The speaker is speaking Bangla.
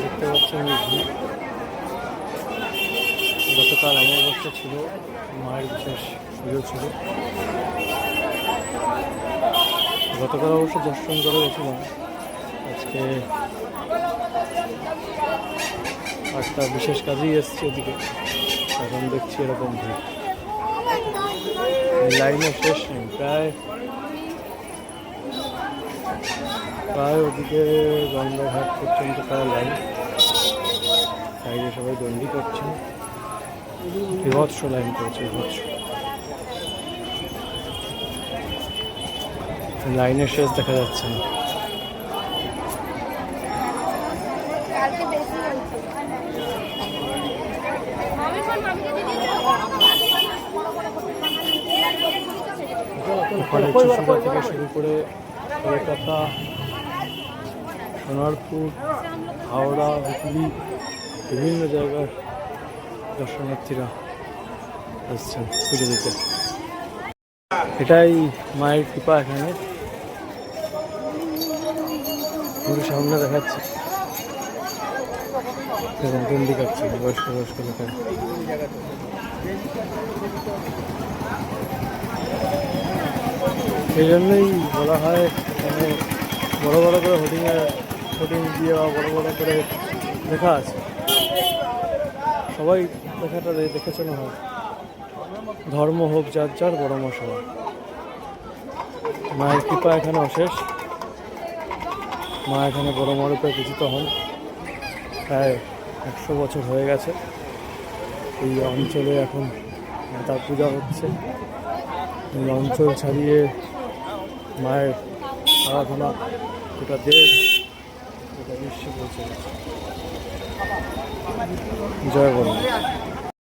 দেখতে পাচ্ছেন গতকাল অমাবস্যা ছিল, মায়ের বিশেষ পুজো ছিল। গতকাল অবশ্য দর্শন করে গেছিলাম, আজকে একটা বিশেষ কাজেই এসছে ওদিকে, এখন দেখছি এরকম ভিড়। লাইনে শেষ নেই, প্রায় ওদিকে গঙ্গাঘাট পর্যন্ত প্রায় লাইন, সাইডে সবাই দণ্ডি করছেন, বিভৎস লাইন করেছে, বিভৎস। লাইনের শেষ দেখা যাচ্ছে না। ওখানে চুচুড়া থেকে শুরু করে কলকাতা, সোনারপুর, হাওড়া, হুগলি, বিভিন্ন জায়গার দর্শনার্থীরা আসছেন পুজো দিতে। এটাই মায়ের কৃপা। এখানে পুরো সামনে দেখাচ্ছে, এবং দণ্ডি কাটছে বয়স্ক লোকের। সেই জন্যই বলা হয় এখানে বড় বড় করে হোর্ডিং দিয়ে বা বড় বড় করে লেখা আছে, সবাই লেখাটা দেখেছেন হয়, ধর্ম হোক যার যার, বড় মশলা। মায়ের কৃপা এখানে অশেষ। মা এখানে বড় মারূপে পূজিত হন, প্রায় 100 বছর হয়ে গেছে। এই অঞ্চলে এখন তার পূজা হচ্ছে। এই অঞ্চল ছাড়িয়ে মায়ের আরাধনা গোটা দেশ, গোটা বিশ্বে পৌঁছে গেছে। জয় বড়।